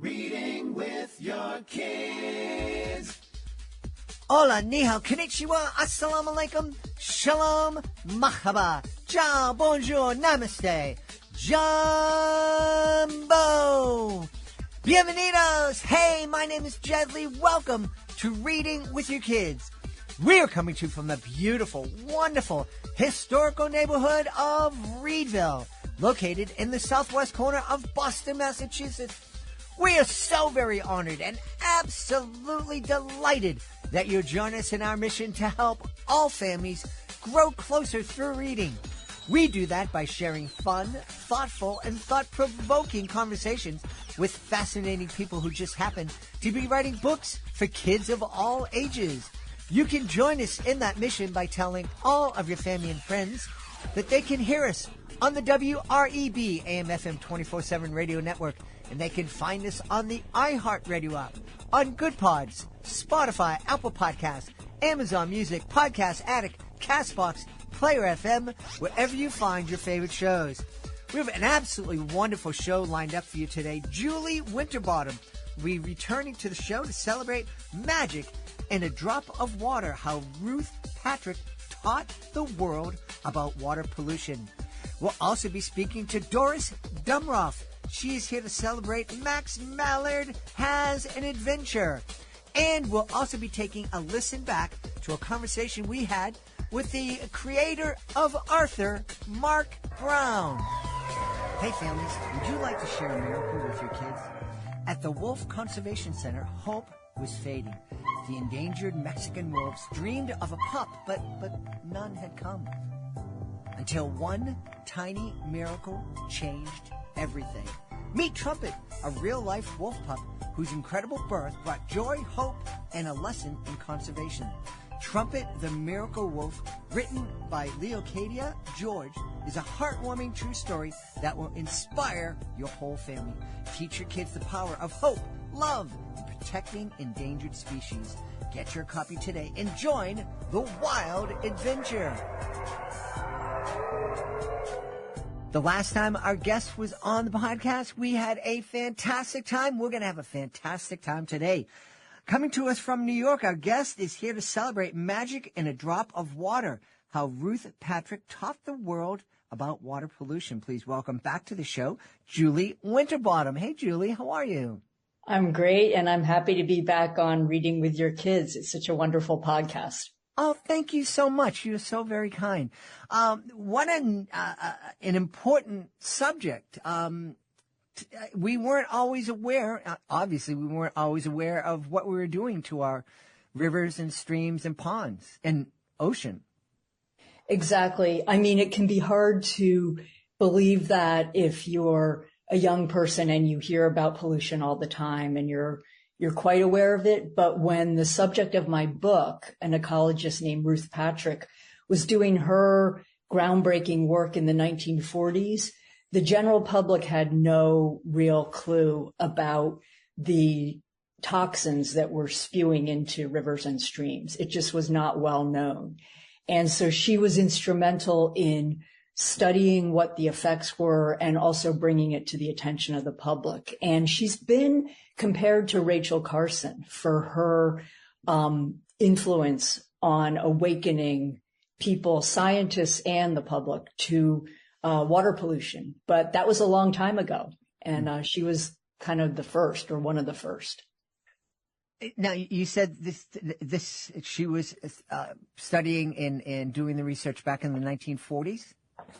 Reading with your kids. Hola, ni hao, konnichiwa, assalamu alaikum, shalom, mahaba, ciao, bonjour, namaste, jumbo. Bienvenidos. Hey, my name is Jedley. Welcome to Reading with Your Kids. We are coming to you from the beautiful, wonderful, historical neighborhood of Reedville, located in the southwest corner of Boston, Massachusetts. We are so very honored and absolutely delighted that you join us in our mission to help all families grow closer through reading. We do that by sharing fun, thoughtful, and thought-provoking conversations with fascinating people who just happen to be writing books for kids of all ages. You can join us in that mission by telling all of your family and friends that they can hear us on the WREB AM/FM 24/7 radio network, and they can find us on the iHeartRadio app, on Good Pods, Spotify, Apple Podcasts, Amazon Music, Podcast Addict, CastBox, Player FM, wherever you find your favorite shows. We have an absolutely wonderful show lined up for you today. Julie Winterbottom will be returning to the show to celebrate magic and a drop of water, how Ruth Patrick taught the world about water pollution. We'll also be speaking to Doris Dumrauf. She is here to celebrate Mallard Has an Adventure. And we'll also be taking a listen back to a conversation we had with the creator of Author, Marc Brown. Hey families, would you like to share a miracle with your kids? At the Wolf Conservation Center, hope was fading. The endangered Mexican wolves dreamed of a pup, but none had come. Until one tiny miracle changed everything. Meet Trumpet, a real-life wolf pup whose incredible birth brought joy, hope, and a lesson in conservation. Trumpet the Miracle Wolf, written by Leocadia George, is a heartwarming true story that will inspire your whole family. Teach your kids the power of hope, love, and protecting endangered species. Get your copy today and join the wild adventure. The last time our guest was on the podcast, we had a fantastic time. We're going to have a fantastic time today. Coming to us from New York, our guest is here to celebrate magic in a drop of water, how Ruth Patrick taught the world about water pollution. Please welcome back to the show, Julie Winterbottom. Hey, Julie, how are you? I'm great, and I'm happy to be back on Reading with Your Kids. It's such a wonderful podcast. Oh, thank you so much. You're so very kind. What an important subject. We weren't always aware, obviously we weren't always aware of what we were doing to our rivers and streams and ponds and ocean. Exactly. I mean, it can be hard to believe that if you're a young person and you hear about pollution all the time and you're quite aware of it. But when the subject of my book, an ecologist named Ruth Patrick, was doing her groundbreaking work in the 1940s, the general public had no real clue about the toxins that were spewing into rivers and streams. It just was not well known. And so she was instrumental in studying what the effects were and also bringing it to the attention of the public. And she's been compared to Rachel Carson for her influence on awakening people, scientists and the public, to water pollution. But that was a long time ago. And she was kind of the first, or one of the first. Now, you said this she was studying and doing the research back in the 1940s?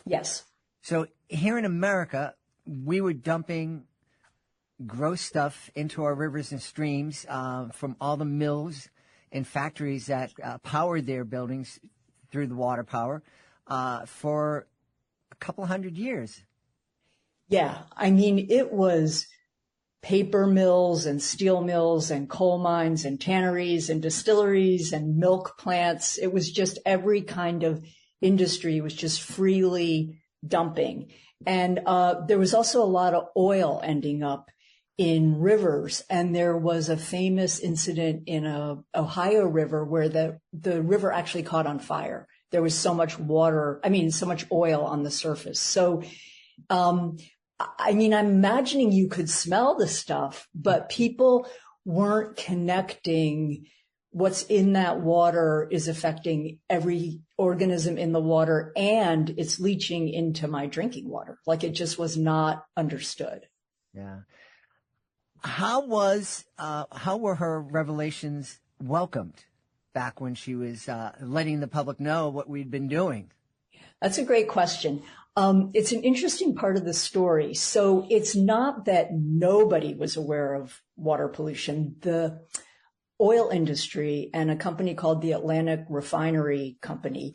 Yes. So here in America, we were dumping gross stuff into our rivers and streams from all the mills and factories that powered their buildings through the water power for a couple hundred years. Yeah. I mean, it was paper mills and steel mills and coal mines and tanneries and distilleries and milk plants. It was just every kind of industry was just freely dumping. And there was also a lot of oil ending up in rivers. And there was a famous incident in a Ohio river where the river actually caught on fire. There was so much so much oil on the surface. So I mean, I'm imagining you could smell the stuff, but people weren't connecting what's in that water is affecting every organism in the water, and it's leaching into my drinking water. Like, it just was not understood. Yeah. How were her revelations welcomed back when she was letting the public know what we'd been doing? That's a great question. It's an interesting part of the story. So it's not that nobody was aware of water pollution. The oil industry and a company called the Atlantic Refinery Company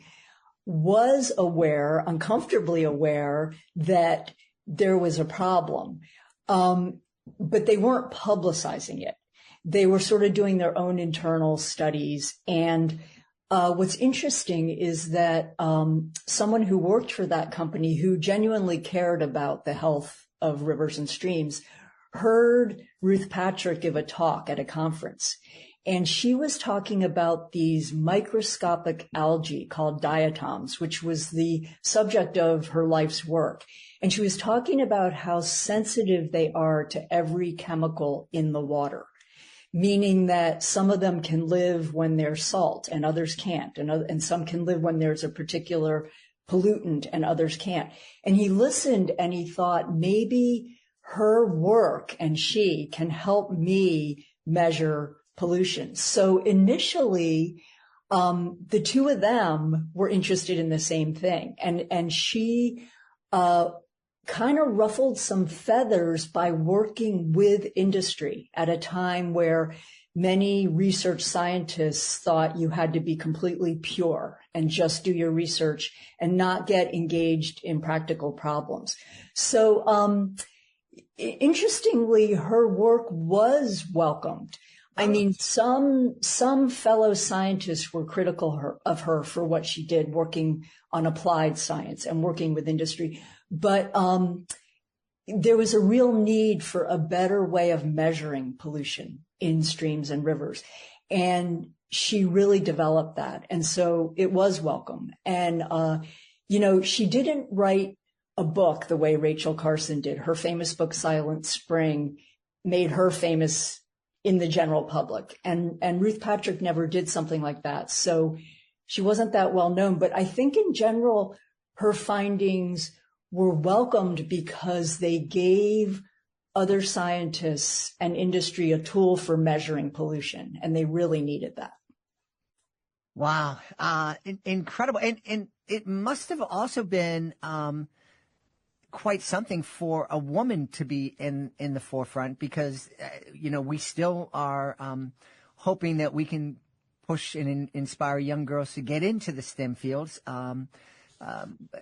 was aware, uncomfortably aware, that there was a problem. But they weren't publicizing it. They were sort of doing their own internal studies. And what's interesting is that someone who worked for that company, who genuinely cared about the health of rivers and streams, heard Ruth Patrick give a talk at a conference. And she was talking about these microscopic algae called diatoms, which was the subject of her life's work. And she was talking about how sensitive they are to every chemical in the water, meaning that some of them can live when there's salt and others can't. And some can live when there's a particular pollutant and others can't. And he listened and he thought, maybe her work and she can help me measure pollution. So initially, the two of them were interested in the same thing. And she kind of ruffled some feathers by working with industry at a time where many research scientists thought you had to be completely pure and just do your research and not get engaged in practical problems. So, interestingly, her work was welcomed. I mean, some fellow scientists were critical of her for what she did, working on applied science and working with industry. But there was a real need for a better way of measuring pollution in streams and rivers. And she really developed that. And so it was welcome. And, she didn't write a book the way Rachel Carson did. Her famous book, Silent Spring, made her famous in the general public. And Ruth Patrick never did something like that. So she wasn't that well known. But I think in general, her findings were welcomed because they gave other scientists and industry a tool for measuring pollution. And they really needed that. Wow. Incredible. And it must have also been quite something for a woman to be in the forefront, because we still are hoping that we can push and inspire young girls to get into the STEM fields.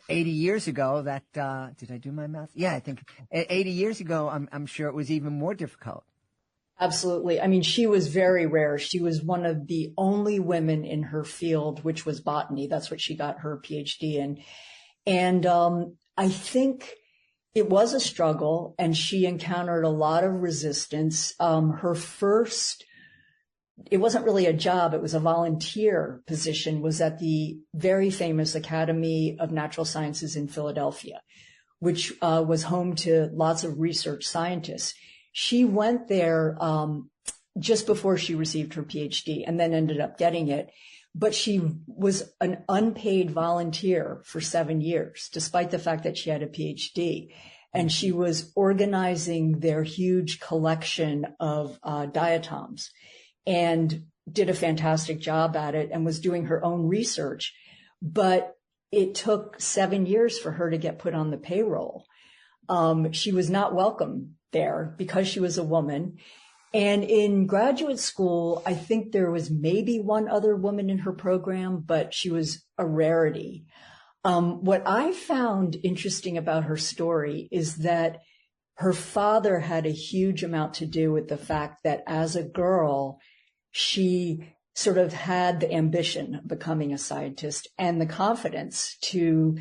80 years ago, did I do my math? Yeah, I think 80 years ago, I'm sure it was even more difficult. Absolutely. I mean, she was very rare. She was one of the only women in her field, which was botany. That's what she got her PhD in. And I think it was a struggle, and she encountered a lot of resistance. It wasn't really a job, it was a volunteer position, was at the very famous Academy of Natural Sciences in Philadelphia, which was home to lots of research scientists. She went there just before she received her PhD and then ended up getting it. But she was an unpaid volunteer for 7 years, despite the fact that she had a PhD. And she was organizing their huge collection of diatoms and did a fantastic job at it and was doing her own research. But it took 7 years for her to get put on the payroll. She was not welcome there because she was a woman. And in graduate school, I think there was maybe one other woman in her program, but she was a rarity. What I found interesting about her story is that her father had a huge amount to do with the fact that as a girl, she sort of had the ambition of becoming a scientist and the confidence to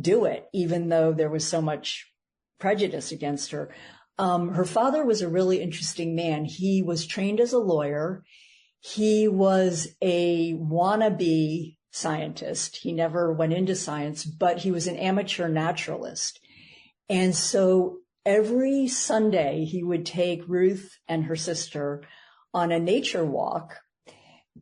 do it, even though there was so much prejudice against her. Her father was a really interesting man. He was trained as a lawyer. He was a wannabe scientist. He never went into science, but he was an amateur naturalist. And so every Sunday he would take Ruth and her sister on a nature walk.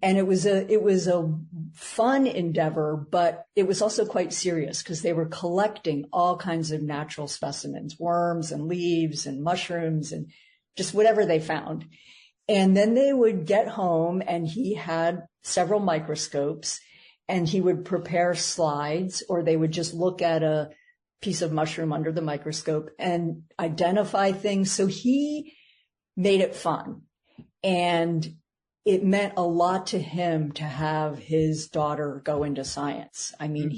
And it was a fun endeavor, but it was also quite serious because they were collecting all kinds of natural specimens, worms and leaves and mushrooms and just whatever they found. And then they would get home, and he had several microscopes, and he would prepare slides, or they would just look at a piece of mushroom under the microscope and identify things. So he made it fun. And it meant a lot to him to have his daughter go into science. I mean,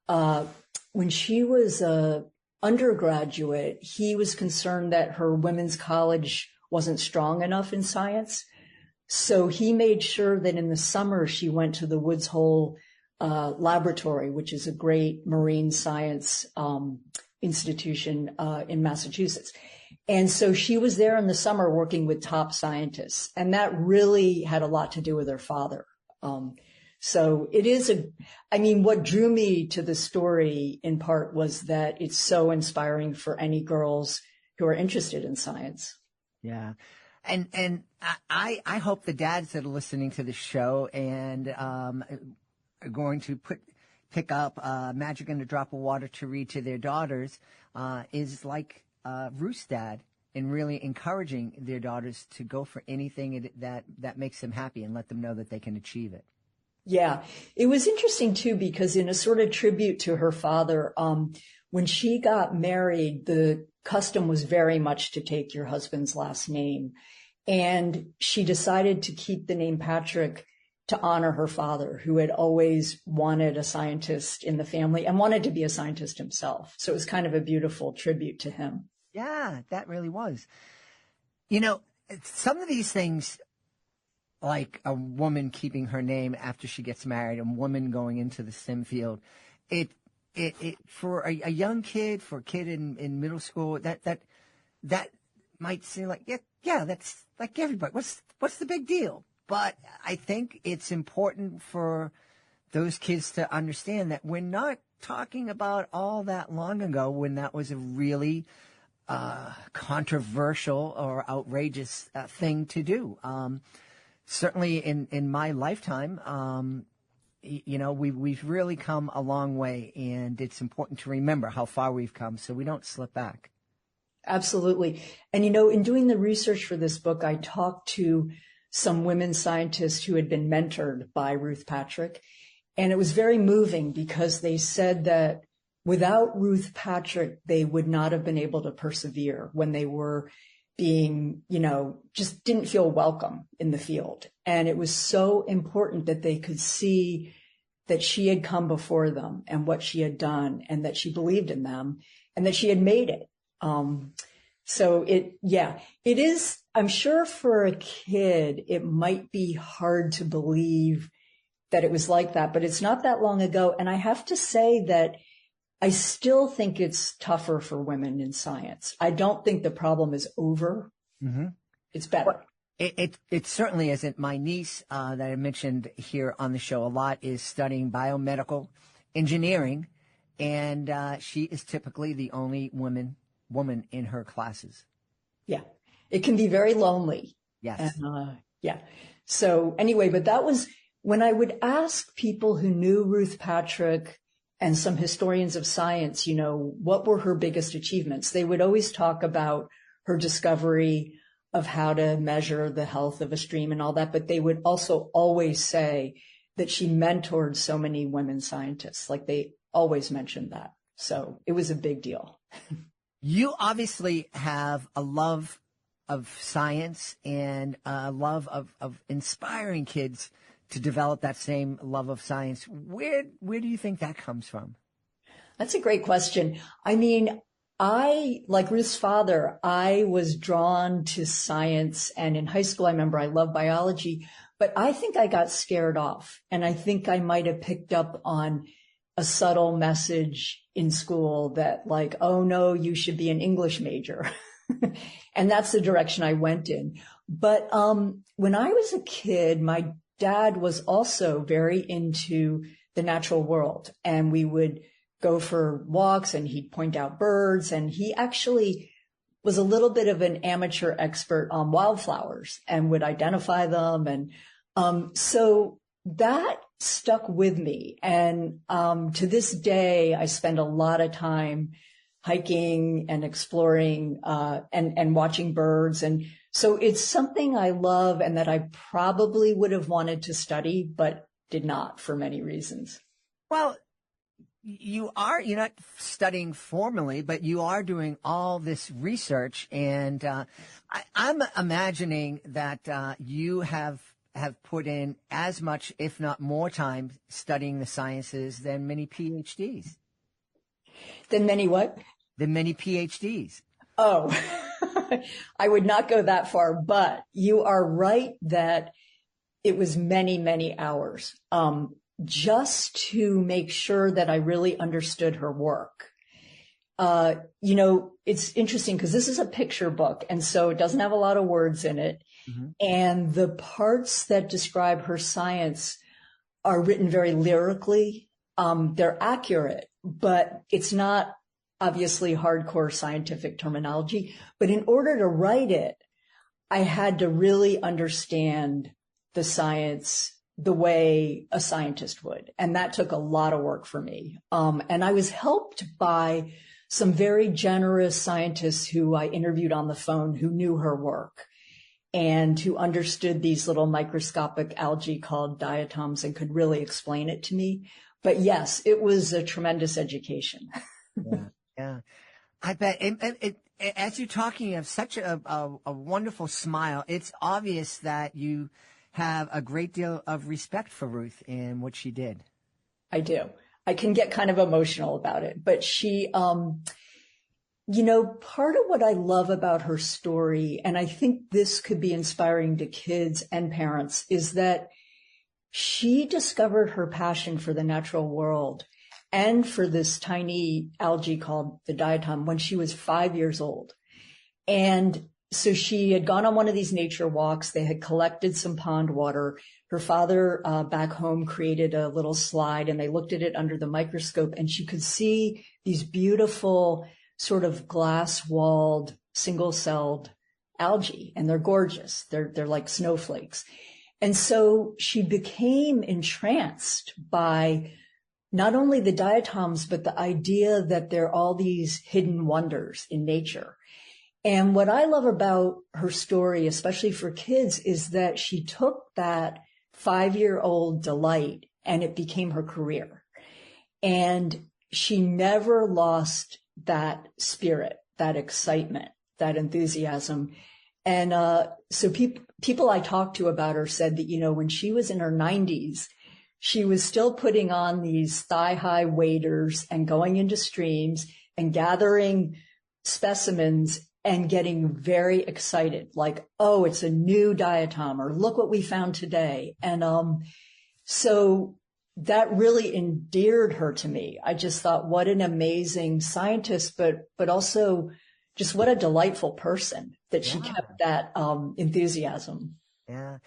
when she was a undergraduate, he was concerned that her women's college wasn't strong enough in science. So he made sure that in the summer she went to the Woods Hole Laboratory, which is a great marine science institution in Massachusetts. And so she was there in the summer working with top scientists. And that really had a lot to do with her father. So it is what drew me to the story in part was that it's so inspiring for any girls who are interested in science. Yeah. And I hope the dads that are listening to the show and are going to pick up Magic in a Drop of Water to read to their daughters is like Ruth's dad in really encouraging their daughters to go for anything that makes them happy and let them know that they can achieve it. Yeah, it was interesting, too, because in a sort of tribute to her father, when she got married, the custom was very much to take your husband's last name. And she decided to keep the name Patrick to honor her father, who had always wanted a scientist in the family and wanted to be a scientist himself. So it was kind of a beautiful tribute to him. Yeah, that really was. You know, some of these things, like a woman keeping her name after she gets married, a woman going into the STEM field, it for a young kid, for a kid in middle school, that might seem like, yeah, that's like everybody. What's the big deal? But I think it's important for those kids to understand that we're not talking about all that long ago when that was a really controversial or outrageous thing to do. Certainly in my lifetime, we've really come a long way, and it's important to remember how far we've come so we don't slip back. Absolutely. And, in doing the research for this book, I talked to some women scientists who had been mentored by Ruth Patrick. And it was very moving because they said that without Ruth Patrick, they would not have been able to persevere when they were being, just didn't feel welcome in the field. And it was so important that they could see that she had come before them and what she had done and that she believed in them and that she had made it. So it is, I'm sure for a kid, it might be hard to believe that it was like that, but it's not that long ago. And I have to say that I still think it's tougher for women in science. I don't think the problem is over. Mm-hmm. It's better. Well, it certainly isn't. My niece that I mentioned here on the show a lot is studying biomedical engineering, and she is typically the only woman in her classes. Yeah. It can be very lonely. Yes. And, yeah. So anyway, but that was when I would ask people who knew Ruth Patrick and some historians of science, what were her biggest achievements? They would always talk about her discovery of how to measure the health of a stream and all that, but they would also always say that she mentored so many women scientists. Like they always mentioned that. So it was a big deal. You obviously have a love of science and a love of inspiring kids to develop that same love of science. Where do you think that comes from? That's a great question. I mean, like Ruth's father, I was drawn to science. And in high school, I remember I loved biology, but I think I got scared off. And I think I might have picked up on a subtle message in school that like, oh no, you should be an English major. And that's the direction I went in. But when I was a kid, my dad was also very into the natural world. And we would go for walks and he'd point out birds. And he actually was a little bit of an amateur expert on wildflowers and would identify them. And so that stuck with me. And to this day, I spend a lot of time hiking and exploring and watching birds. And so it's something I love and that I probably would have wanted to study, but did not for many reasons. Well, you're not studying formally, but you are doing all this research. And I'm imagining that you have put in as much, if not more time studying the sciences than many PhDs. Than many what? Than many PhDs. Oh, I would not go that far, but you are right that it was many, many hours just to make sure that I really understood her work. It's interesting because this is a picture book, and so it doesn't have a lot of words in it. Mm-hmm. And the parts that describe her science are written very lyrically. They're accurate, but it's not obviously hardcore scientific terminology. But in order to write it, I had to really understand the science the way a scientist would. And that took a lot of work for me. And I was helped by some very generous scientists who I interviewed on the phone who knew her work and who understood these little microscopic algae called diatoms and could really explain it to me. But yes, it was a tremendous education. Yeah. I bet. As you're talking, you have such a wonderful smile. It's obvious that you have a great deal of respect for Ruth and what she did. I do. I can get kind of emotional about it, but she, part of what I love about her story, and I think this could be inspiring to kids and parents, is that she discovered her passion for the natural world and for this tiny algae called the diatom when she was 5 years old. And so she had gone on one of these nature walks. They had collected some pond water. Her father back home created a little slide and they looked at it under the microscope and she could see these beautiful sort of glass-walled, single-celled algae. And they're gorgeous. They're like snowflakes. And so she became entranced by not only the diatoms, but the idea that there are all these hidden wonders in nature. And what I love about her story, especially for kids, is that she took that 5-year-old delight and it became her career. And she never lost that spirit, that excitement, that enthusiasm. And so people I talked to about her said that, when she was in her 90s, she was still putting on these thigh-high waders and going into streams and gathering specimens and getting very excited, like, oh, it's a new diatom, or look what we found today. And so that really endeared her to me. I just thought, what an amazing scientist, but also just what a delightful person that she kept that enthusiasm. Yeah.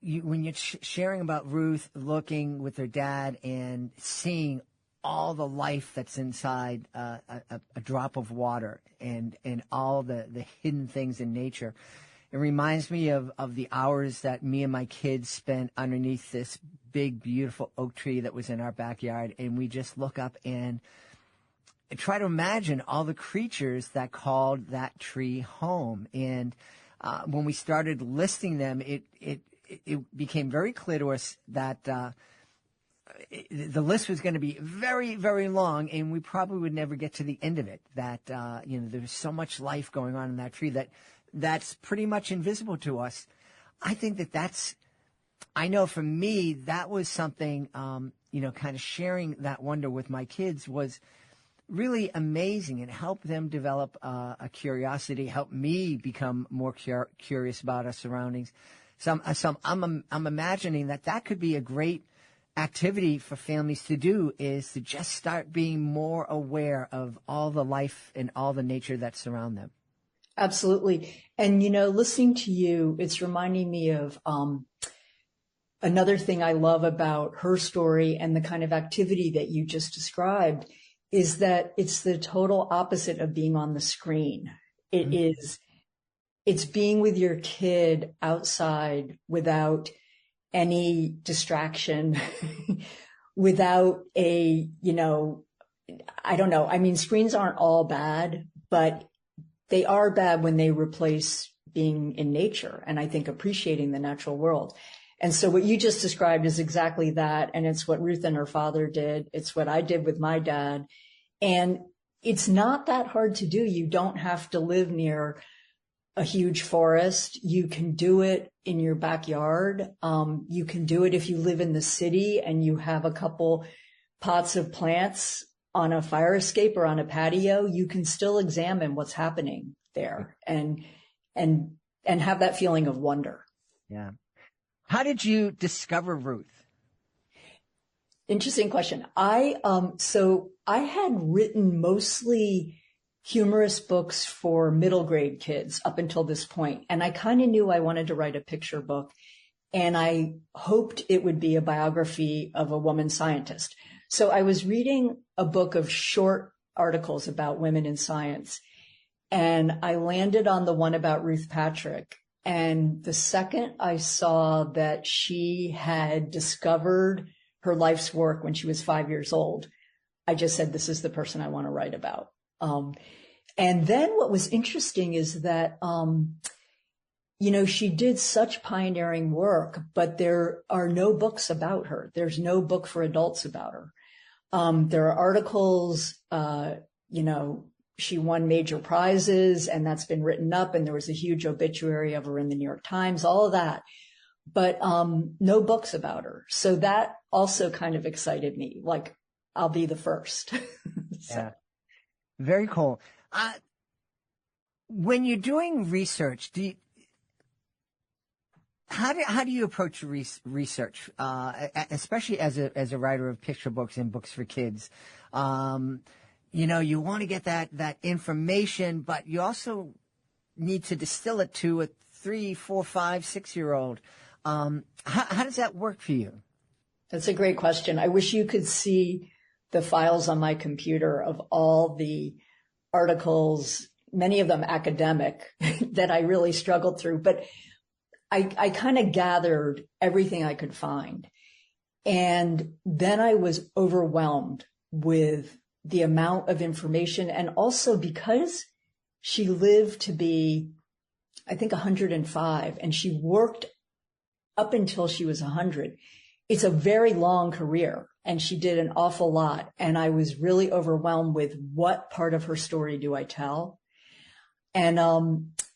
When you're sharing about Ruth looking with her dad and seeing all the life that's inside a drop of water and all the hidden things in nature, it reminds me of the hours that me and my kids spent underneath this big, beautiful oak tree that was in our backyard. And we just look up and try to imagine all the creatures that called that tree home. And when we started listing them, it became very clear to us that the list was going to be very, very long, and we probably would never get to the end of it. That there's so much life going on in that tree that's pretty much invisible to us. I think I know for me that was something kind of sharing that wonder with my kids was really amazing and helped them develop a curiosity, helped me become more curious about our surroundings. So I'm imagining that could be a great activity for families to do, is to just start being more aware of all the life and all the nature that surround them. Absolutely. And, listening to you, it's reminding me of another thing I love about her story and the kind of activity that you just described is that it's the total opposite of being on the screen. It's being with your kid outside without any distraction, without a, I don't know. I mean, screens aren't all bad, but they are bad when they replace being in nature and I think appreciating the natural world. And so what you just described is exactly that. And it's what Ruth and her father did. It's what I did with my dad. And it's not that hard to do. You don't have to live near a huge forest. You can do it in your backyard. You can do it if you live in the city and you have a couple pots of plants on a fire escape or on a patio. You can still examine what's happening there and have that feeling of wonder. Yeah. How did you discover Ruth? Interesting question. So I had written mostly humorous books for middle grade kids up until this point. And I kind of knew I wanted to write a picture book, and I hoped it would be a biography of a woman scientist. So I was reading a book of short articles about women in science, and I landed on the one about Ruth Patrick. And the second I saw that she had discovered her life's work when she was 5 years old, I just said, this is the person I want to write about. And then what was interesting is that, she did such pioneering work, but there are no books about her. There's no book for adults about her. There are articles, she won major prizes, and that's been written up, and there was a huge obituary of her in the New York Times, all of that, but no books about her. So that also kind of excited me, like I'll be the first. Yeah. Very cool. When you're doing research, how do you approach research, especially as a writer of picture books and books for kids? You want to get that information, but you also need to distill it to a 3, 4, 5, 6-year-old. How does that work for you? That's a great question. I wish you could see the files on my computer of all the articles, many of them academic, that I really struggled through. But I kind of gathered everything I could find. And then I was overwhelmed with the amount of information. And also because she lived to be, I think, 105, and she worked up until she was 100. It's a very long career, and she did an awful lot. And I was really overwhelmed with what part of her story do I tell? And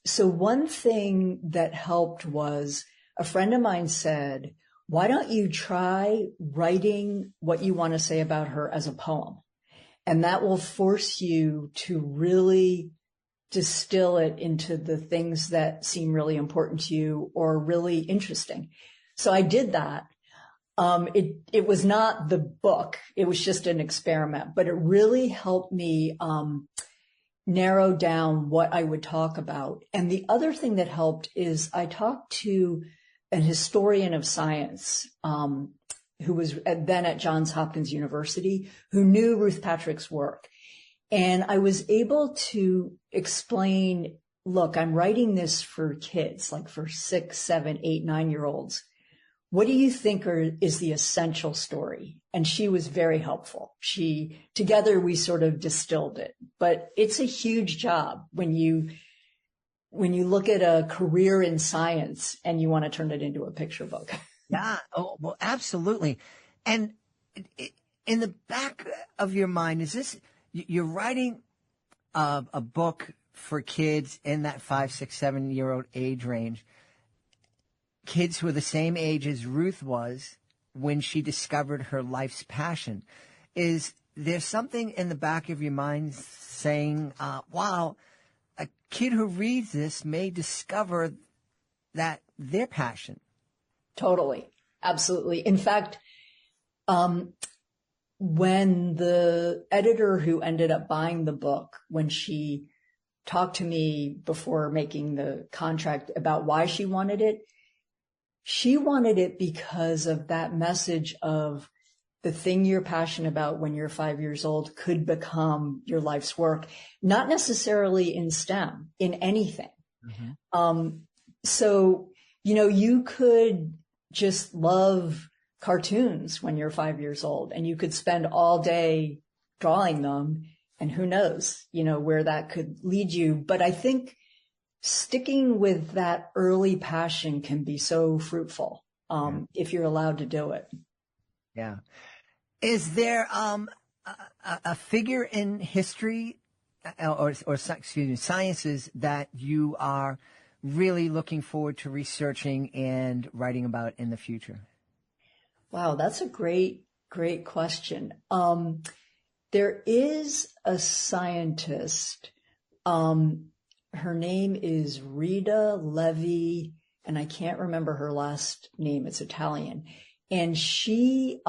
so one thing that helped was a friend of mine said, why don't you try writing what you want to say about her as a poem? And that will force you to really distill it into the things that seem really important to you or really interesting. So I did that. It was not the book. It was just an experiment, but it really helped me narrow down what I would talk about. And the other thing that helped is I talked to an historian of science, who was then at Johns Hopkins University, who knew Ruth Patrick's work. And I was able to explain, look, I'm writing this for kids, like for 6, 7, 8, 9-year-olds. What do you think is the essential story? And she was very helpful. Together we sort of distilled it, but it's a huge job when you look at a career in science and you want to turn it into a picture book. Yeah. Oh, well, absolutely. And in the back of your mind, is this, you're writing a book for kids in that 5, 6, 7-year-old age range, kids who are the same age as Ruth was when she discovered her life's passion. Is there something in the back of your mind saying, wow, a kid who reads this may discover that their passion? Totally. Absolutely. In fact, when the editor who ended up buying the book, when she talked to me before making the contract about why she wanted it, she wanted it because of that message of the thing you're passionate about when you're 5 years old could become your life's work, not necessarily in STEM, in anything. So, you could just love cartoons when you're 5 years old, and you could spend all day drawing them, and who knows, where that could lead you. But I think sticking with that early passion can be so fruitful, if you're allowed to do it. Yeah. Is there a figure in history or sciences that you are really looking forward to researching and writing about in the future? Wow, that's a great question. There is a scientist. Her name is Rita Levi, and I can't remember her last name. It's Italian. And she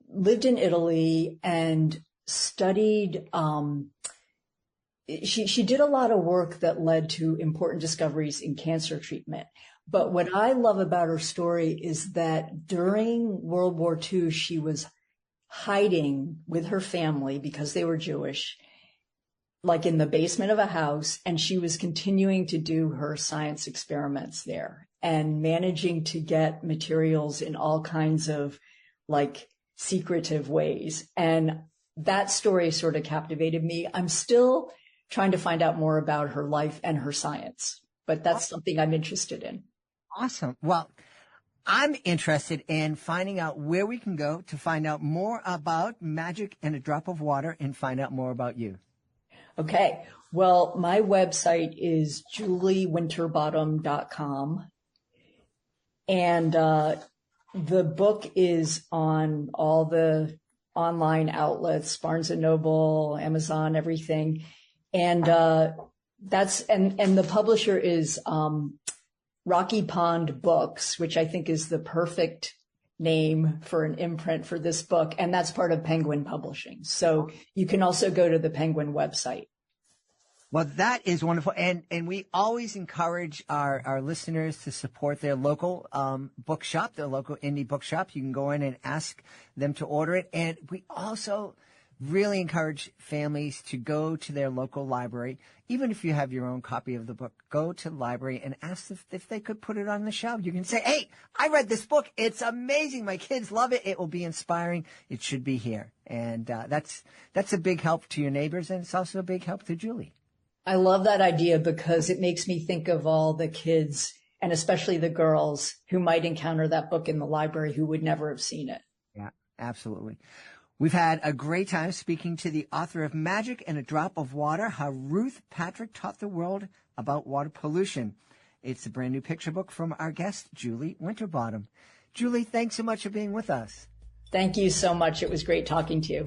lived in Italy and studied, she did a lot of work that led to important discoveries in cancer treatment. But what I love about her story is that during World War II, she was hiding with her family because they were Jewish, like in the basement of a house, and she was continuing to do her science experiments there and managing to get materials in all kinds of like secretive ways. And that story sort of captivated me. I'm still trying to find out more about her life and her science, but that's something I'm interested in. Awesome. Well, I'm interested in finding out where we can go to find out more about Magic and a Drop of Water and find out more about you. Okay. Well, my website is juliewinterbottom.com. And the book is on all the online outlets, Barnes & Noble, Amazon, everything. And the publisher is Rocky Pond Books, which I think is the perfect name for an imprint for this book. And that's part of Penguin Publishing. So you can also go to the Penguin website. Well, that is wonderful. And we always encourage our listeners to support their local bookshop, their local indie bookshop. You can go in and ask them to order it. And we also really encourage families to go to their local library. Even if you have your own copy of the book, go to the library and ask if they could put it on the shelf. You can say, hey, I read this book. It's amazing. My kids love it. It will be inspiring. It should be here. And that's a big help to your neighbors, and it's also a big help to Julie. I love that idea because it makes me think of all the kids, and especially the girls, who might encounter that book in the library who would never have seen it. Yeah, absolutely. We've had a great time speaking to the author of Magic and a Drop of Water, How Ruth Patrick Taught the World About Water Pollution. It's a brand new picture book from our guest, Julie Winterbottom. Julie, thanks so much for being with us. Thank you so much. It was great talking to you.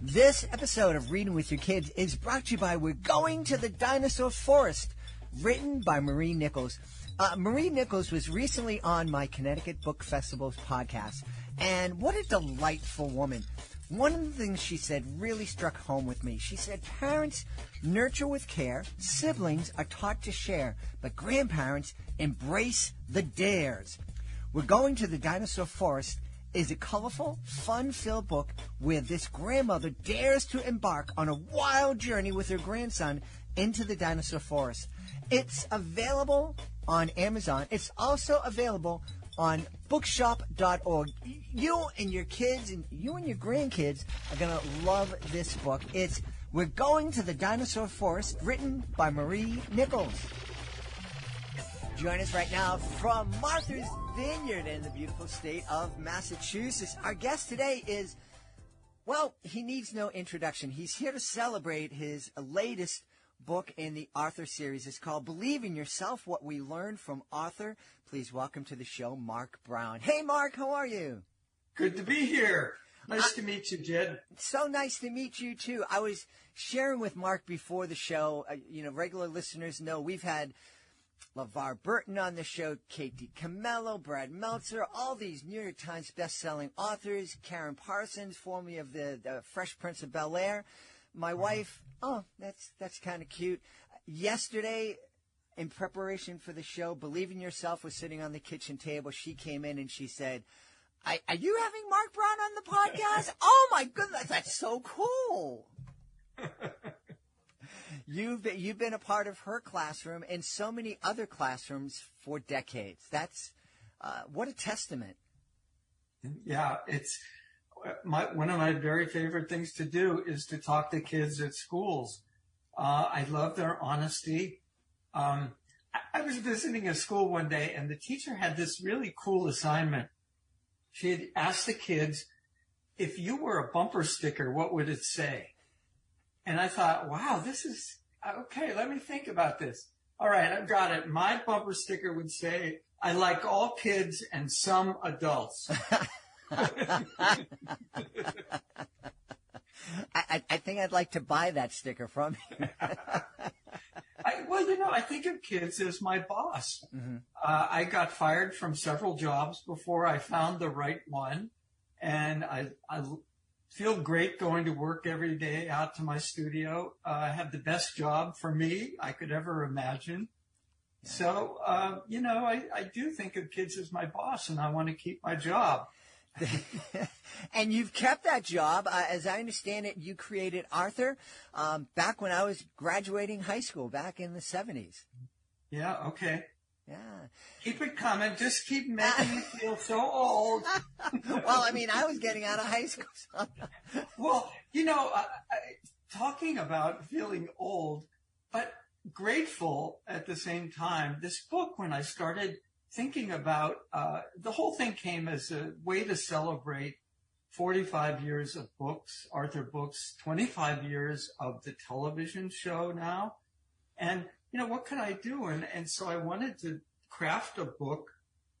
This episode of Reading with Your Kids is brought to you by We're Going to the Dinosaur Forest, written by Marie Nichols. Marie Nichols was recently on my Connecticut Book Festival's podcast, and what a delightful woman. One of the things she said really struck home with me. She said, parents nurture with care, siblings are taught to share, but grandparents embrace the dares. We're Going to the Dinosaur Forest is a colorful, fun-filled book where this grandmother dares to embark on a wild journey with her grandson into the dinosaur forest. It's available on Amazon. It's also available on bookshop.org. You and your kids and you and your grandkids are going to love this book. It's We're Going to the Dinosaur Forest, written by Marie Nichols. Join us right now from Martha's Vineyard in the beautiful state of Massachusetts. Our guest today is, well, he needs no introduction. He's here to celebrate his latest book in the Author series. It's called Believe in Yourself, What We Learned from Author. Please welcome to the show, Marc Brown. Hey, Marc, how are you? Good to be here. Nice to meet you, Jed. So nice to meet you, too. I was sharing with Marc before the show. Regular listeners know we've had LeVar Burton on the show, Katie Camello, Brad Meltzer, all these New York Times best-selling authors, Karen Parsons, formerly of the Fresh Prince of Bel-Air. My wife, oh, that's kind of cute. Yesterday, in preparation for the show, Believe in Yourself was sitting on the kitchen table. She came in and she said, are you having Marc Brown on the podcast? Oh, my goodness. That's so cool. You've been a part of her classroom and so many other classrooms for decades. That's what a testament. Yeah, it's one of my very favorite things to do is to talk to kids at schools. I love their honesty. I was visiting a school one day, and the teacher had this really cool assignment. She had asked the kids, if you were a bumper sticker, what would it say? And I thought, wow, this is, okay, let me think about this. All right, I've got it. My bumper sticker would say, I like all kids and some adults. I think I'd like to buy that sticker from you. I think of kids as my boss. Mm-hmm. I got fired from several jobs before I found the right one. And I feel great going to work every day out to my studio. I have the best job for me I could ever imagine. Yeah. So, I do think of kids as my boss, and I want to keep my job. And you've kept that job. As I understand it, you created Author back when I was graduating high school, back in the 70s. Yeah, okay. Yeah. Keep it coming. Just keep making me feel so old. Well, I mean, I was getting out of high school. So. Well, talking about feeling old, but grateful at the same time. This book, when I started thinking about, the whole thing came as a way to celebrate 45 years of books, Author books, 25 years of the television show now. And, what can I do? And so I wanted to craft a book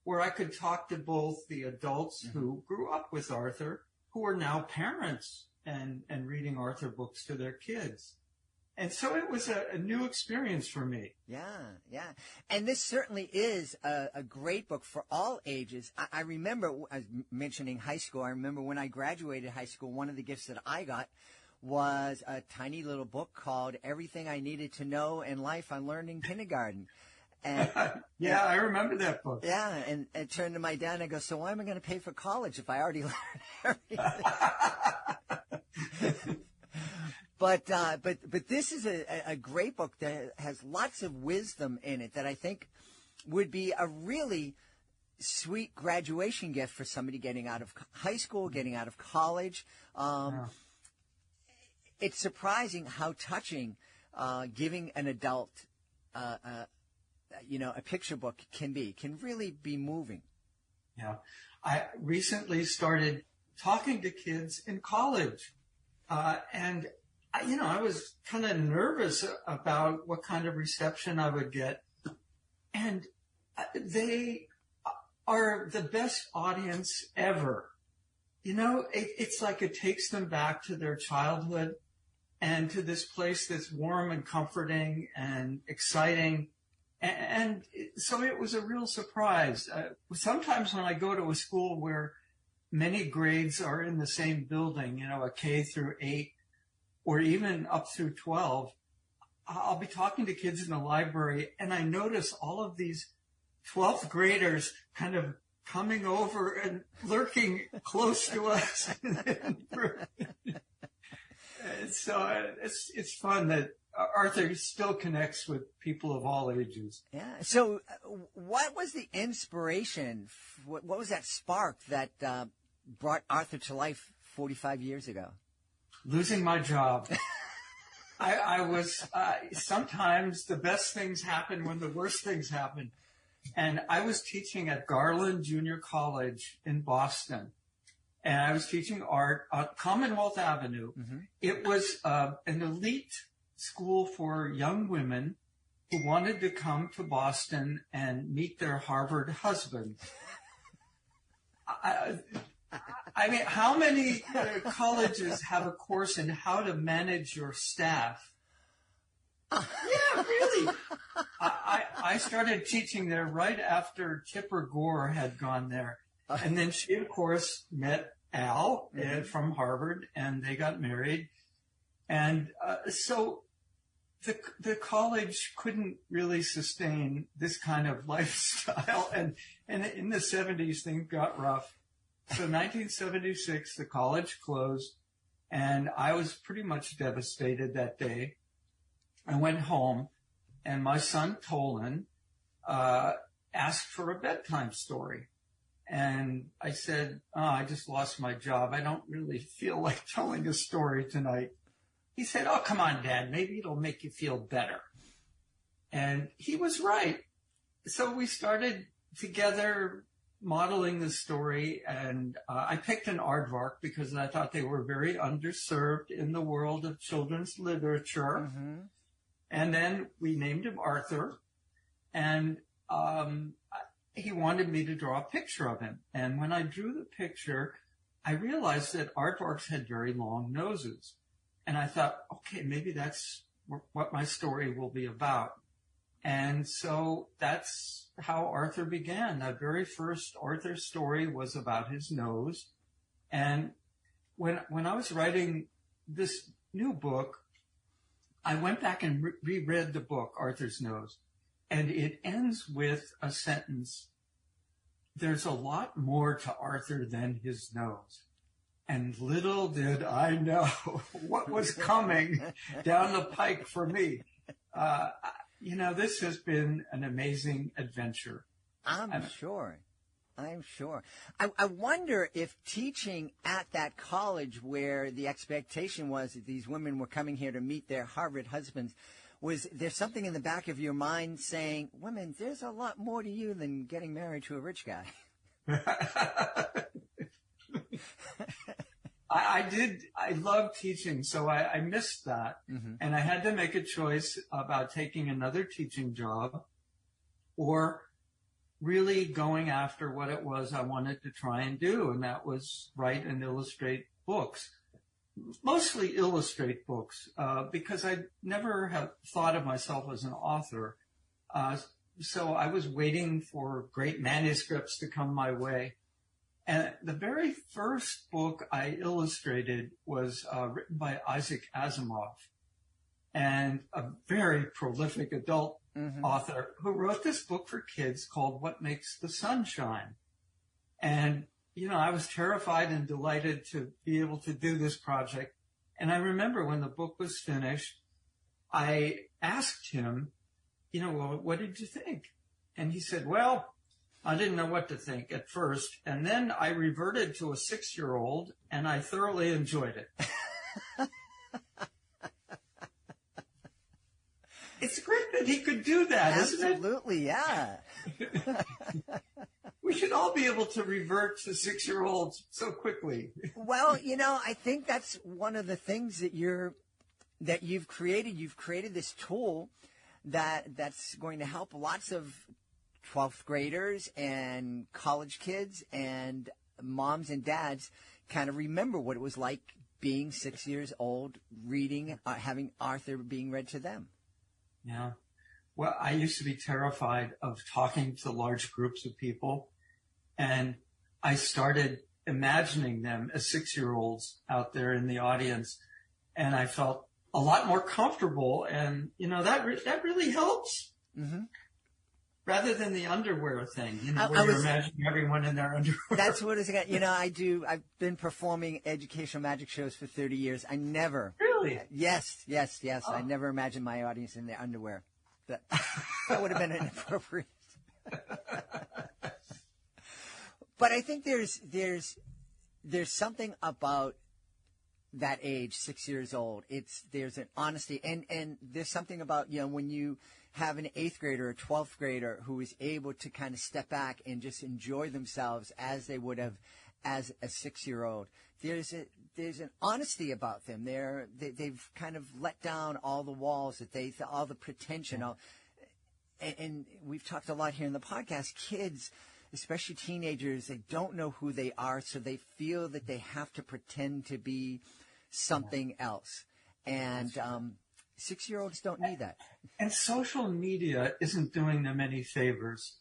where I could talk to both the adults who grew up with Author, who are now parents and reading Author books to their kids. And so it was a new experience for me. Yeah. And this certainly is a great book for all ages. I remember, I was mentioning high school, I remember when I graduated high school, one of the gifts that I got was a tiny little book called Everything I Needed to Know in Life I Learned in Kindergarten. And, yeah, I remember that book. Yeah, and I turned to my dad and I go, so why am I going to pay for college if I already learned everything? But this is a great book that has lots of wisdom in it that I think would be a really sweet graduation gift for somebody getting out of high school, getting out of college. Yeah. It's surprising how touching giving an adult, a picture book can really be moving. Yeah. I recently started talking to kids in college, and I was kind of nervous about what kind of reception I would get. And they are the best audience ever. It's like it takes them back to their childhood and to this place that's warm and comforting and exciting. And so it was a real surprise. Sometimes when I go to a school where many grades are in the same building, a K through 8, or even up through 12, I'll be talking to kids in the library, and I notice all of these 12th graders kind of coming over and lurking close to us. So it's fun that Author still connects with people of all ages. Yeah. So what was the inspiration? What was that spark that brought Author to life 45 years ago? Losing my job. I was, sometimes the best things happen when the worst things happen. And I was teaching at Garland Junior College in Boston. And I was teaching art on Commonwealth Avenue. Mm-hmm. It was an elite school for young women who wanted to come to Boston and meet their Harvard husbands. I mean, how many colleges have a course in how to manage your staff? Yeah, really. I started teaching there right after Tipper Gore had gone there. And then she, of course, met Al from Harvard, and they got married. And so the college couldn't really sustain this kind of lifestyle. And in the 70s, things got rough. So 1976, the college closed, and I was pretty much devastated that day. I went home, and my son, Tolan, asked for a bedtime story. And I said, I just lost my job. I don't really feel like telling a story tonight. He said, oh, come on, Dad. Maybe it'll make you feel better. And he was right. So we started together modeling the story. And I picked an aardvark because I thought they were very underserved in the world of children's literature. Mm-hmm. And then we named him Arthur. And he wanted me to draw a picture of him. And when I drew the picture, I realized that aardvarks had very long noses. And I thought, okay, maybe that's what my story will be about. And so that's how Arthur began. The very first Arthur story was about his nose. And when I was writing this new book, I went back and reread the book, Arthur's Nose. And it ends with a sentence, there's a lot more to Arthur than his nose. And little did I know what was coming down the pike for me. This has been an amazing adventure. I'm sure. I wonder if teaching at that college where the expectation was that these women were coming here to meet their Harvard husbands, was there something in the back of your mind saying, women, there's a lot more to you than getting married to a rich guy? I did. I love teaching, so I missed that. Mm-hmm. And I had to make a choice about taking another teaching job or really going after what it was I wanted to try and do, and that was write and illustrate books. Mostly illustrate books, because I never have thought of myself as an author. So I was waiting for great manuscripts to come my way. And the very first book I illustrated was written by Isaac Asimov, and a very prolific adult author who wrote this book for kids called What Makes the Sun Shine. And I was terrified and delighted to be able to do this project. And I remember when the book was finished, I asked him, well, what did you think? And he said, well, I didn't know what to think at first. And then I reverted to a 6-year-old and I thoroughly enjoyed it. It's great that he could do that, isn't it? Absolutely, yeah. We should all be able to revert to 6-year-olds so quickly. Well, I think that's one of the things that you've created. You've created this tool that's going to help lots of 12th graders and college kids and moms and dads kind of remember what it was like being 6 years old, reading, having Arthur being read to them. Yeah. Well, I used to be terrified of talking to large groups of people, and I started imagining them as 6-year-olds out there in the audience, and I felt a lot more comfortable, and that really helps. Mm-hmm. Rather than the underwear thing, where you're imagining everyone in their underwear. That's what it's got. I've been performing educational magic shows for 30 years. I never. Really? Yes. Oh. I never imagined my audience in their underwear. That would have been inappropriate. But I think there's something about that age, 6 years old. There's an honesty, and there's something about when you have an 8th grader or 12th grader who is able to kind of step back and just enjoy themselves as they would have as a 6-year-old. There's an honesty about them. They've kind of let down all the walls that all the pretension. And we've talked a lot here in the podcast. Kids, especially teenagers, they don't know who they are, so they feel that they have to pretend to be something else. And 6-year-olds don't need that. And social media isn't doing them any favors.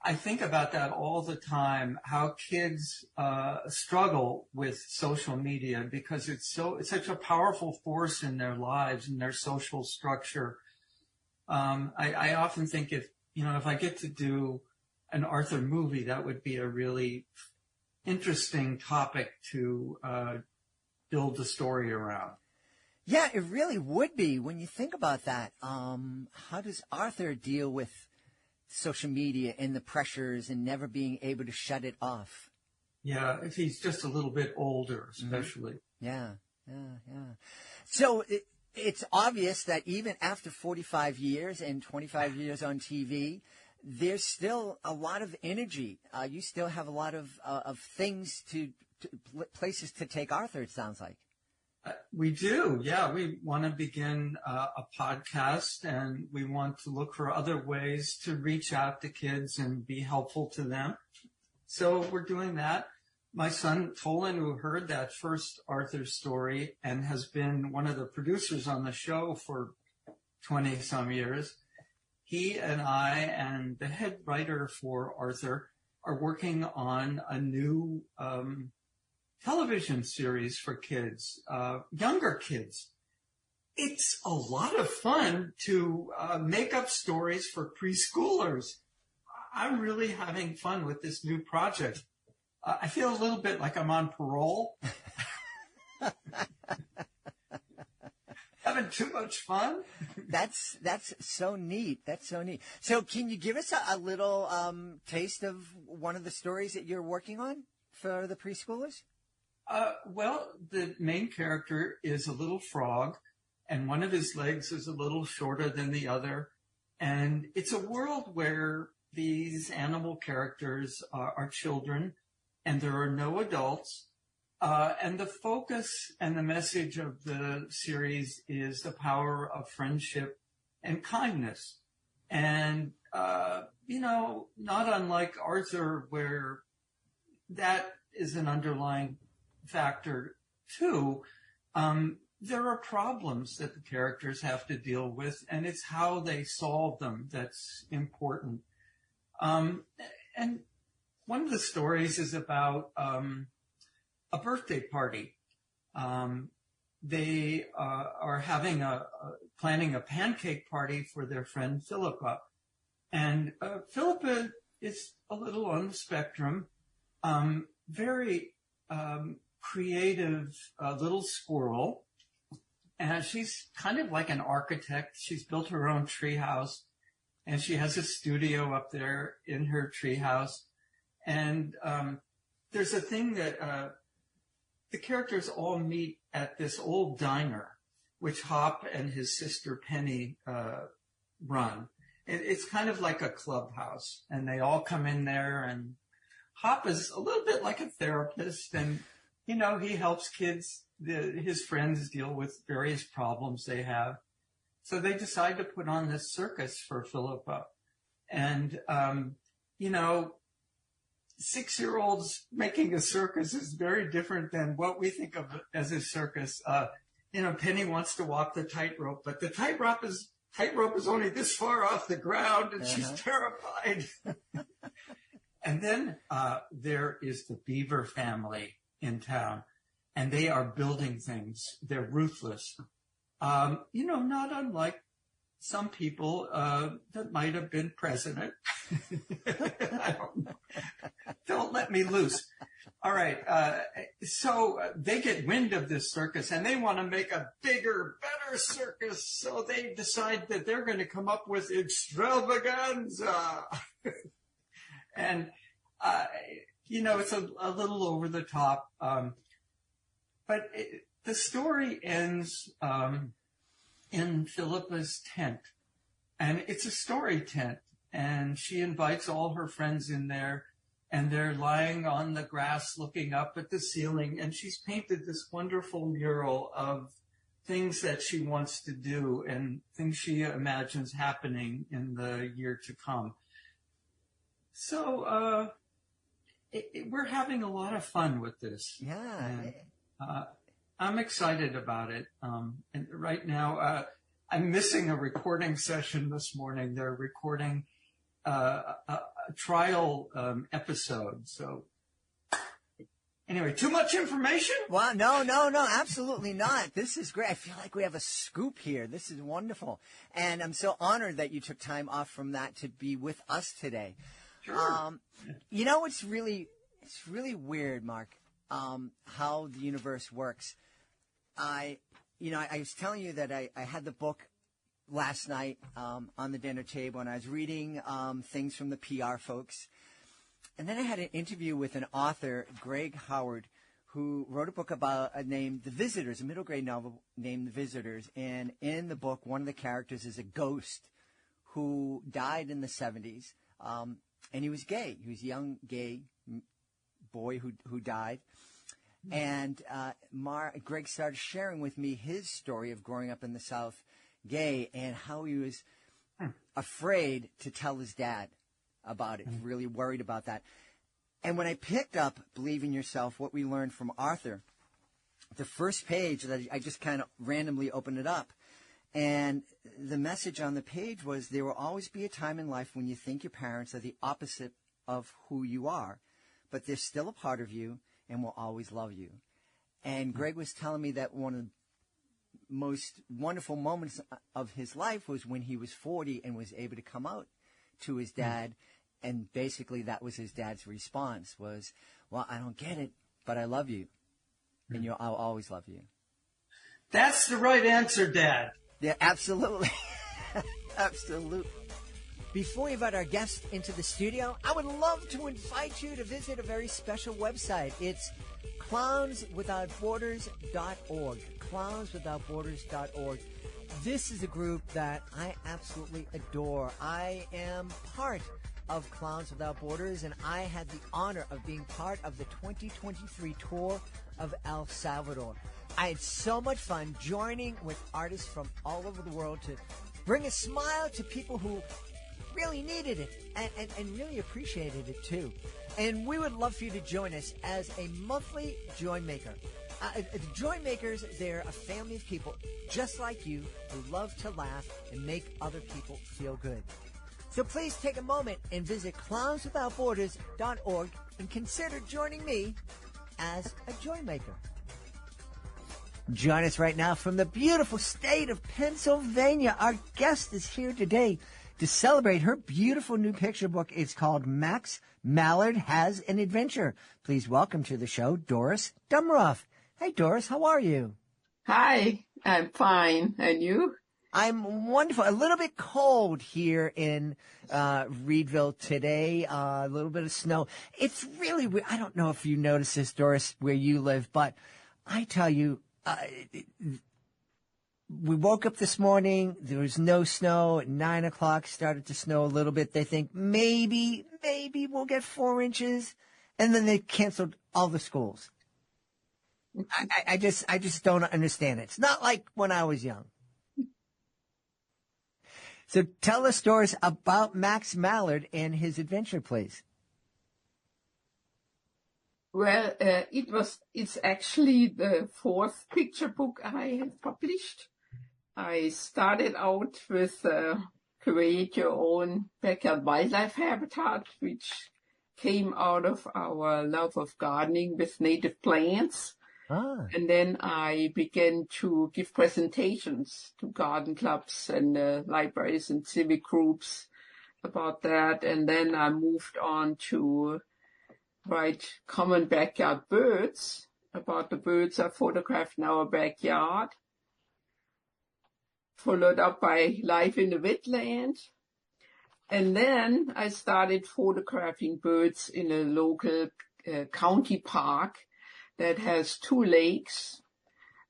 I think about that all the time, how kids struggle with social media because it's such a powerful force in their lives and their social structure. I often think if I get to do an Arthur movie, that would be a really interesting topic to build the story around. Yeah, it really would be when you think about that. How does Arthur deal with social media and the pressures and never being able to shut it off? Yeah, if he's just a little bit older, especially. Yeah. So it's obvious that even after 45 years and 25 years on TV, there's still a lot of energy. You still have a lot of things places to take Arthur, it sounds like. We do. Yeah, we want to begin a podcast, and we want to look for other ways to reach out to kids and be helpful to them. So we're doing that. My son, Tolan, who heard that first Arthur story and has been one of the producers on the show for 20-some years, he and I and the head writer for Arthur are working on a new television series for kids, younger kids. It's a lot of fun to make up stories for preschoolers. I'm really having fun with this new project. I feel a little bit like I'm on parole. Having too much fun. That's so neat. That's so neat. So can you give us a little taste of one of the stories that you're working on for the preschoolers? Well, the main character is a little frog, and one of his legs is a little shorter than the other. And it's a world where these animal characters are children, and there are no adults. And the focus and the message of the series is the power of friendship and kindness. And, not unlike Arthur, where that is an underlying factor too, there are problems that the characters have to deal with, and it's how they solve them that's important. And one of the stories is about a birthday party. They are having planning a pancake party for their friend Philippa, and Philippa is a little on the spectrum, very creative little squirrel, and she's kind of like an architect. She's built her own treehouse, and she has a studio up there in her treehouse. And there's a thing that the characters all meet at this old diner, which Hop and his sister Penny run. It's kind of like a clubhouse, and they all come in there, and Hop is a little bit like a therapist, and he helps kids, his friends, deal with various problems they have. So they decide to put on this circus for Philippa. And, 6-year-olds making a circus is very different than what we think of as a circus. Penny wants to walk the tightrope, but the tightrope is only this far off the ground, and she's terrified. And then there is the Beaver family in town, and they are building things. They're ruthless. Not unlike some people that might have been president. I don't know. Don't let me loose. All right. So they get wind of this circus, and they want to make a bigger, better circus. So they decide that they're going to come up with extravaganza. And, it's a little over the top. But the story ends in Philippa's tent. And it's a story tent. And she invites all her friends in there. And they're lying on the grass looking up at the ceiling. And she's painted this wonderful mural of things that she wants to do and things she imagines happening in the year to come. So we're having a lot of fun with this. Yeah. And, I'm excited about it. And right now, I'm missing a recording session this morning. They're recording trial episode. So anyway, too much information? Well, no, absolutely not. This is great. I feel like we have a scoop here. This is wonderful. And I'm so honored that you took time off from that to be with us today. Sure. You know, it's really weird, Marc, how the universe works. I was telling you that I had the book last night on the dinner table, and I was reading things from the PR folks. And then I had an interview with an author, Greg Howard, who wrote a book named The Visitors, a middle grade novel named The Visitors. And in the book, one of the characters is a ghost who died in the 70s. And he was gay. He was a young gay boy who died. And Greg started sharing with me his story of growing up in the South gay and how he was afraid to tell his dad about it, really worried about that. And when I picked up Believe in Yourself, what we learned from Arthur, the first page, that I just kind of randomly opened it up. And the message on the page was, there will always be a time in life when you think your parents are the opposite of who you are, but they're still a part of you and will always love you. And Greg was telling me that one of the most wonderful moments of his life was when he was 40 and was able to come out to his dad. And basically that was his dad's response was, well, I don't get it, but I love you. And I'll always love you. That's the right answer, Dad. Yeah, absolutely. Absolutely. Before we invite our guest into the studio, I would love to invite you to visit a very special website. It's clownswithoutborders.org. Clownswithoutborders.org. This is a group that I absolutely adore. I am part of Clowns Without Borders, and I had the honor of being part of the 2023 tour of El Salvador. I had so much fun joining with artists from all over the world to bring a smile to people who really needed it and really appreciated it too. And we would love for you to join us as a monthly Joy Maker. The Joy Makers, they're a family of people just like you who love to laugh and make other people feel good. So please take a moment and visit clownswithoutborders.org and consider joining me as a Joy Maker. Join us right now from the beautiful state of Pennsylvania. Our guest is here today to celebrate her beautiful new picture book. It's called Mallard Has an Adventure. Please welcome to the show, Doris Dumrauf. Hey, Doris, how are you? Hi, I'm fine. And you? I'm wonderful. A little bit cold here in Reedville today. A little bit of snow. It's really weird. I don't know if you notice this, Doris, where you live, but I tell you, we woke up this morning. There was no snow. At 9 o'clock, started to snow a little bit. They think maybe we'll get 4 inches, and then they canceled all the schools. I just don't understand it. It's not like when I was young. So tell us, Doris, about Max Mallard and his adventure, please. Well, it's actually the 4th picture book I have published. I started out with Create Your Own Backyard Wildlife Habitat, which came out of our love of gardening with native plants. And then I began to give presentations to garden clubs and libraries and civic groups about that. And then I moved on to write Common Backyard Birds, about the birds I photographed in our backyard, followed up by Life in the Wetland. And then I started photographing birds in a local county park that has 2 lakes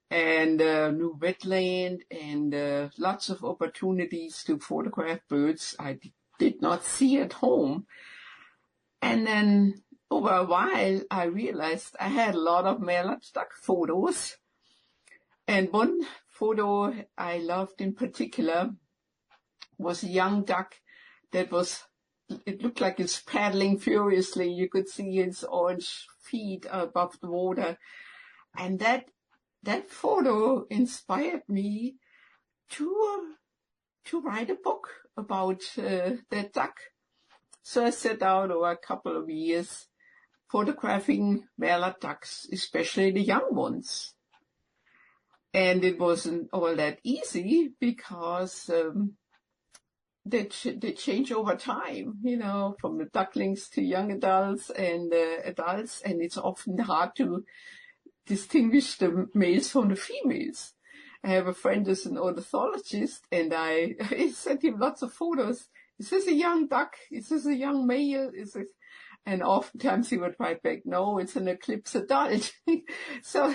and a new wetland and lots of opportunities to photograph birds I did not see at home. And then over a while, I realized I had a lot of mallard duck photos. And one photo I loved in particular was a young duck that it looked like it's paddling furiously. You could see its orange feet above the water. And that photo inspired me to write a book about that duck. So I set out over a couple of years photographing mallard ducks, especially the young ones. And it wasn't all that easy because they change over time, from the ducklings to young adults and adults, and it's often hard to distinguish the males from the females. I have a friend who's an ornithologist, and I sent him lots of photos. Is this a young duck? Is this a young male? Is it? And oftentimes he would write back, no, it's an eclipse adult. So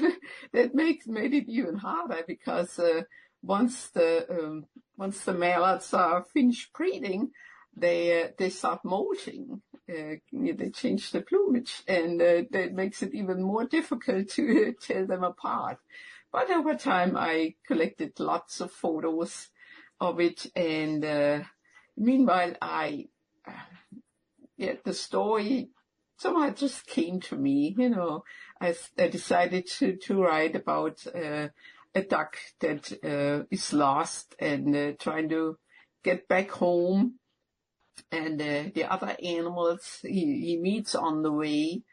that made it even harder because once the mallards are finished breeding, they start molting. They change the plumage, and that makes it even more difficult to tell them apart. But over time, I collected lots of photos of it, and meanwhile, the story somehow just came to me. I decided to write about a duck that is lost and trying to get back home, and the other animals he meets on the way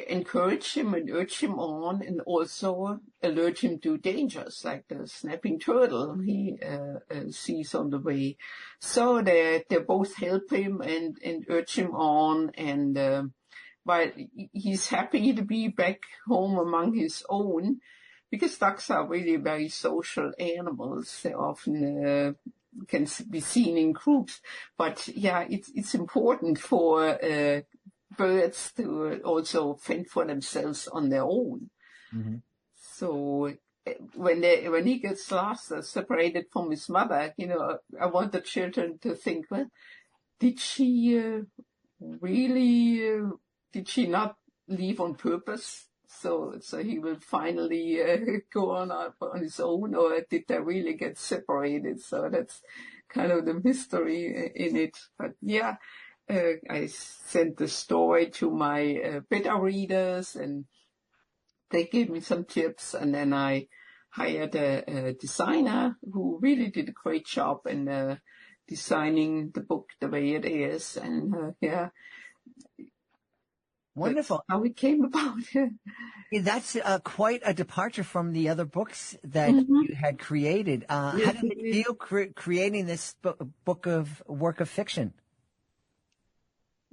encourage him and urge him on, and also alert him to dangers like the snapping turtle he sees on the way. So they both help him and urge him on, and while he's happy to be back home among his own, because ducks are really very social animals. They often can be seen in groups, but yeah, it's important for birds to also fend for themselves on their own. Mm-hmm. So when he gets lost or separated from his mother, I want the children to think, well, did she did she not leave on purpose? So he will finally go on his own, or did they really get separated? So that's kind of the mystery in it. But yeah, I sent the story to my beta readers, and they gave me some tips, and then I hired a designer who really did a great job in designing the book the way it is, and wonderful. How it came about. That's quite a departure from the other books that you had created. How did it feel creating this work of fiction?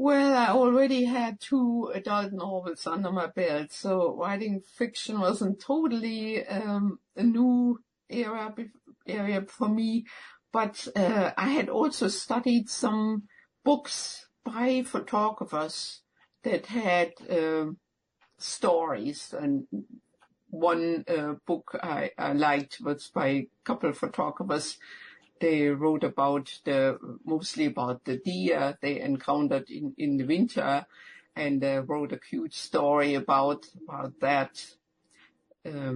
Well, I already had 2 adult novels under my belt, so writing fiction wasn't totally a new area for me. But I had also studied some books by photographers that had stories, and one book I liked was by a couple of photographers. They wrote mostly about the deer they encountered in the winter, and wrote a cute story about that. I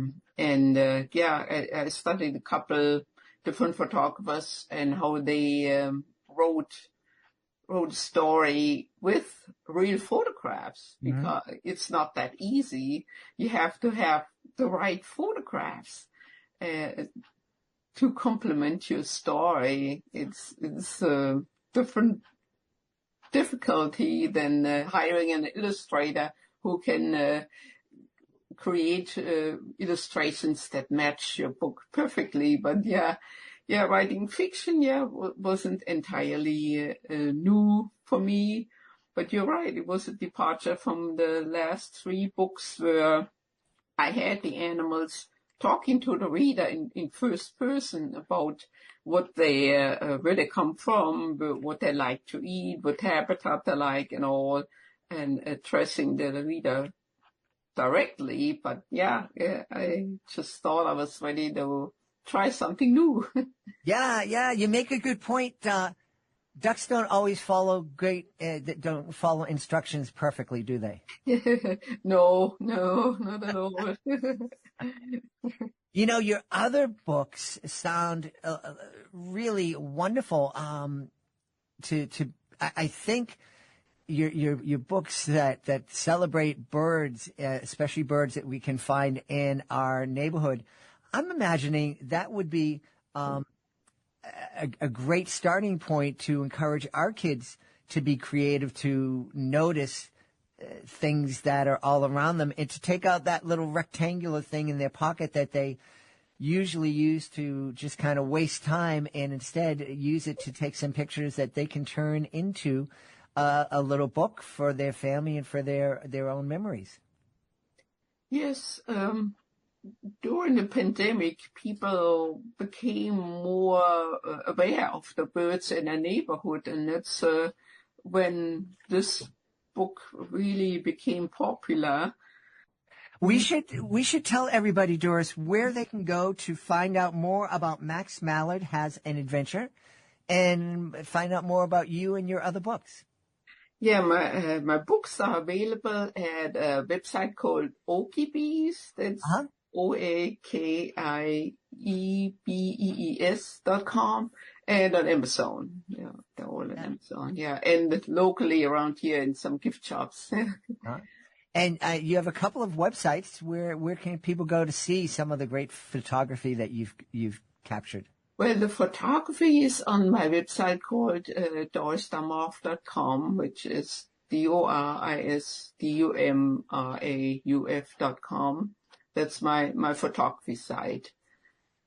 studied a couple different photographers and how they wrote a story with real photographs, because it's not that easy. You have to have the right photographs to complement your story. It's a different difficulty than hiring an illustrator who can create illustrations that match your book perfectly. But writing fiction, wasn't entirely new for me. But you're right, it was a departure from the last 3 books where I had the animals talking to the reader in first person about what where they come from, what they like to eat, what habitat they like, and all, and addressing the reader directly. But I just thought I was ready to try something new. Yeah, you make a good point. Ducks don't always don't follow instructions perfectly, do they? No, not at all. Your other books sound really wonderful. I think your books that celebrate birds, especially birds that we can find in our neighborhood, I'm imagining that would be a a great starting point to encourage our kids to be creative, to notice things that are all around them, and to take out that little rectangular thing in their pocket that they usually use to just kind of waste time, and instead use it to take some pictures that they can turn into a little book for their family and for their own memories. Yes, during the pandemic, people became more aware of the birds in their neighborhood, and that's when this book really became popular. We should tell everybody, Doris, where they can go to find out more about Mallard Has an Adventure, and find out more about you and your other books. Yeah, my books are available at a website called Oakibees. That's OAKIEBEES.com, and on Amazon. Yeah, they're all on Amazon. Yeah, and locally around here in some gift shops. And you have a couple of websites. Where can people go to see some of the great photography that you've captured? Well, the photography is on my website called dorisdumrauf.com, which is DORISDUMRAUF.com. That's my photography site.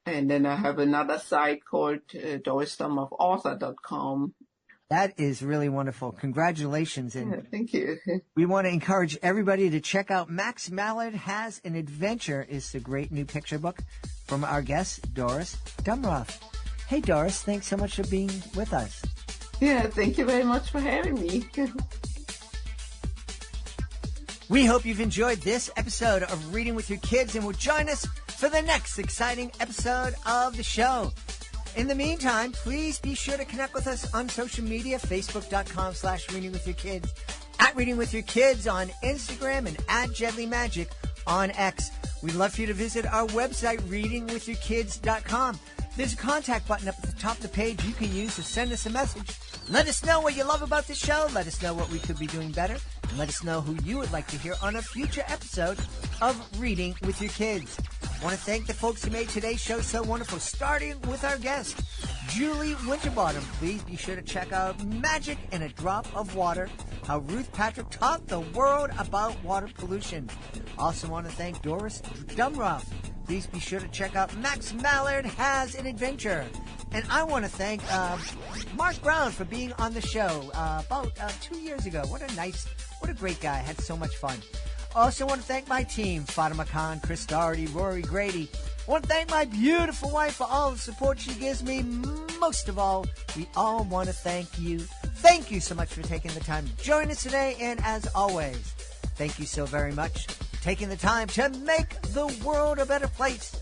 And then I have another site called dorisdumraufauthor.com. That is really wonderful. Congratulations. And yeah, thank you. We want to encourage everybody to check out Mallard Has an Adventure. It's a great new picture book from our guest, Doris Dumrauf. Hey, Doris, thanks so much for being with us. Yeah, thank you very much for having me. We hope you've enjoyed this episode of Reading with Your Kids and will join us for the next exciting episode of the show. In the meantime, please be sure to connect with us on social media, facebook.com/readingwithyourkids, at Reading With Your Kids on Instagram, and at JedleyMagic on X. We'd love for you to visit our website, readingwithyourkids.com. There's a contact button up at the top of the page you can use to send us a message. Let us know what you love about the show. Let us know what we could be doing better. And let us know who you would like to hear on a future episode of Reading with Your Kids. I want to thank the folks who made today's show so wonderful, starting with our guest, Julie Winterbottom. Please be sure to check out Magic in a Drop of Water, how Ruth Patrick taught the world about water pollution. Also want to thank Doris Dumrauf. Please be sure to check out Mallard Has an Adventure. And I want to thank Marc Brown for being on the show about 2 years ago. What a great guy. I had so much fun. Also want to thank my team, Fatima Khan, Chris Doherty, Rory Grady. I want to thank my beautiful wife for all the support she gives me. Most of all, we all want to thank you. Thank you so much for taking the time to join us today. And as always, thank you so very much for taking the time to make the world a better place.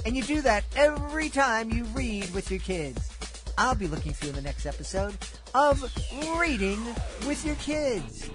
And you do that every time you read with your kids. I'll be looking for you in the next episode of Reading with Your Kids.